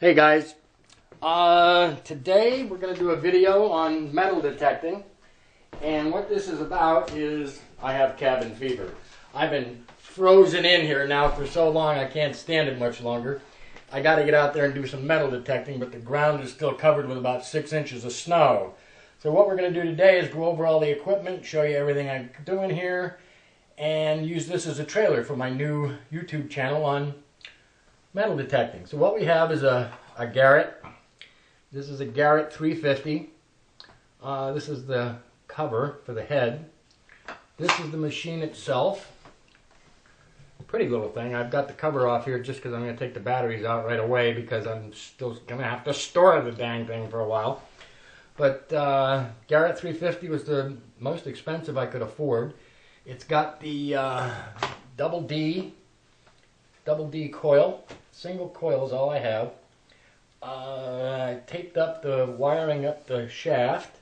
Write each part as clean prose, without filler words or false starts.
Hey guys, today we're going to do a video on metal detecting, and what this is about is I have cabin fever. I've been frozen in here now for so long I can't stand it much longer. I got to get out there and do some metal detecting, but the ground is still covered with about 6 inches of snow. So what we're going to do today is go over all the equipment, show you everything I'm doing here, and use this as a trailer for my new YouTube channel on metal detecting. So what we have is a Garrett. This is a Garrett 350. This is the cover for the head. This is the machine itself. Pretty little thing. I've got the cover off here just because I'm going to take the batteries out right away because I'm still going to have to store the dang thing for a while. But Garrett 350 was the most expensive I could afford. It's got the double D coil. Single coil is all I have. I taped up the wiring up the shaft,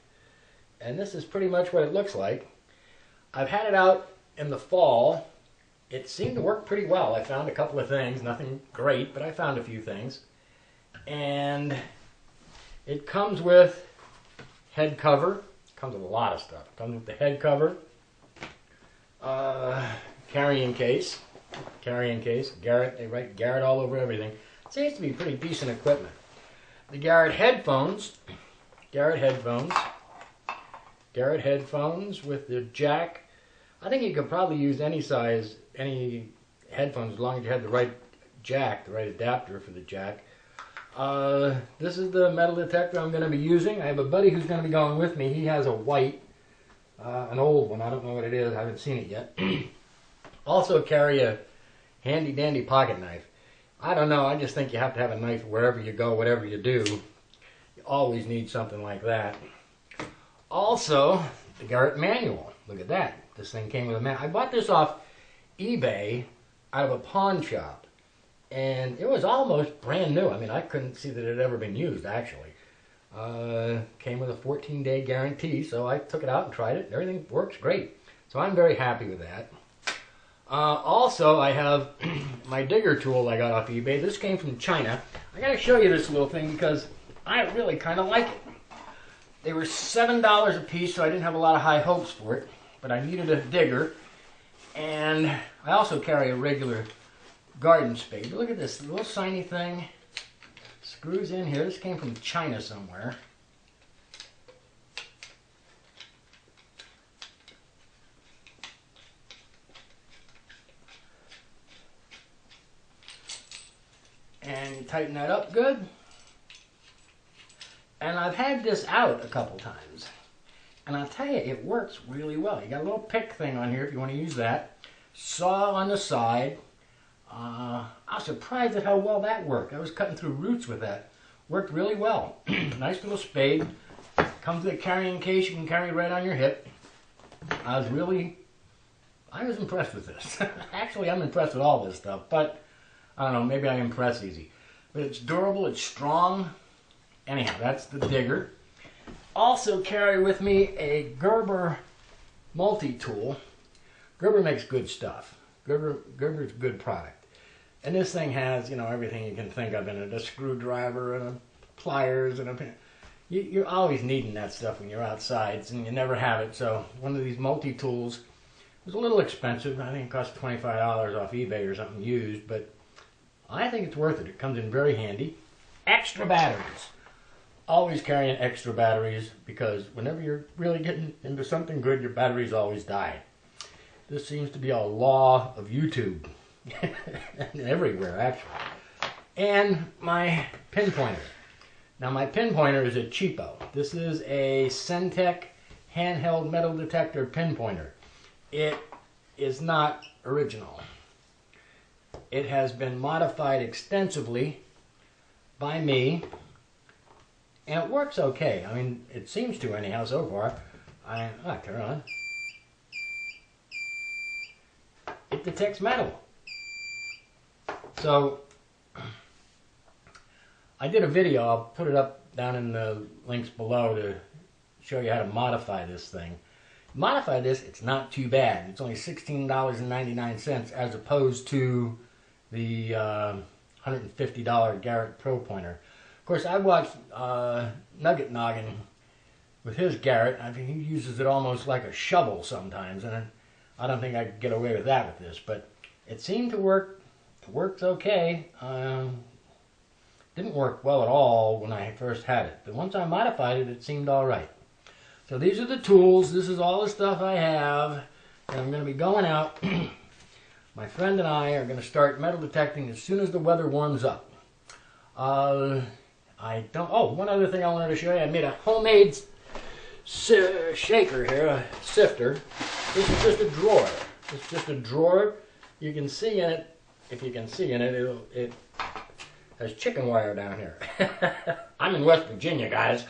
and this is pretty much what it looks like. I've had it out in the fall. It seemed to work pretty well. I found a couple of things, nothing great, but I found a few things. And it comes with head cover. It comes with a lot of stuff. It comes with the head cover, carrying case. Garrett, they write Garrett all over everything. It seems to be pretty decent equipment. The Garrett headphones with the jack. I think you could probably use any size, any headphones as long as you have the right jack, the right adapter for the jack. This is the metal detector I'm going to be using. I have a buddy who's going to be going with me. He has a white, an old one. I don't know what it is. I haven't seen it yet. Also carry a handy dandy pocket knife. I don't know, I just think you have to have a knife wherever you go, whatever you do. You always need something like that. Also, the Garrett manual. Look at that. This thing came with a manual. I bought this off eBay out of a pawn shop, and it was almost brand new. I mean, I couldn't see that it had ever been used, actually. Came with a 14-day guarantee, so I took it out and tried it, and everything works great. So I'm very happy with that. Also, I have my digger tool I got off eBay. This came from China. I got to show you this little thing because I really kind of like it. They were $7 a piece, so I didn't have a lot of high hopes for it. But I needed a digger. And I also carry a regular garden spade. Look at this little tiny thing. Screws in here. This came from China somewhere. And you tighten that up good. And I've had this out a couple times. And I'll tell you, it works really well. You got a little pick thing on here if you want to use that. Saw on the side. I was surprised at how well that worked. I was cutting through roots with that. Worked really well. Nice little spade. Comes with a carrying case you can carry right on your hip. I was impressed with this. Actually, I'm impressed with all this stuff, but I don't know, maybe I impress easy. But it's durable, it's strong. Anyhow, that's the digger. Also carry with me a Gerber multi-tool. Gerber makes good stuff. Gerber's a good product. And this thing has, you know, everything you can think of in it. A screwdriver and a pliers and a pin. You're always needing that stuff when you're outside, and you never have it. So one of these multi-tools was a little expensive. I think it cost $25 off eBay or something used, but I think it's worth it. It comes in very handy. Extra batteries. Always carrying extra batteries because whenever you're really getting into something good, your batteries always die. This seems to be a law of YouTube. Everywhere, actually. And my pinpointer. Now, my pinpointer is a cheapo. This is a Centec handheld metal detector pinpointer. It is not original. It has been modified extensively by me, and it works okay. I mean, it seems to anyhow so far. Turn on. It detects metal. So, I did a video. I'll put it up down in the links below to show you how to modify this thing. Modify this, it's not too bad. It's only $16.99 as opposed to the $150 Garrett Pro pointer. Of course, I watched Nugget Noggin with his Garrett. I mean, he uses it almost like a shovel sometimes, and I don't think I could get away with that with this, but it seemed to work. It works okay. Didn't work well at all when I first had it, but once I modified it, it seemed all right. So these are the tools. This is all the stuff I have, and I'm going to be going out. My friend and I are going to start metal detecting as soon as the weather warms up. Oh, one other thing I wanted to show you. I made a homemade shaker here, a sifter. This is just a drawer. It's just a drawer. You can see in it, if you can see in it, it has chicken wire down here. I'm in West Virginia, guys.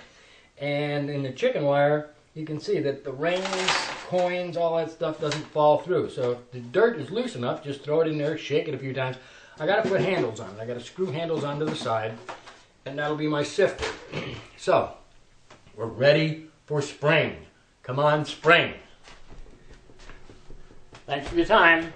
And in the chicken wire, you can see that the rings, coins, all that stuff doesn't fall through. So if the dirt is loose enough, just throw it in there, shake it a few times. I got to put handles on it. I got to screw handles onto the side, and that'll be my sifter. So we're ready for spring. Come on, spring. Thanks for your time.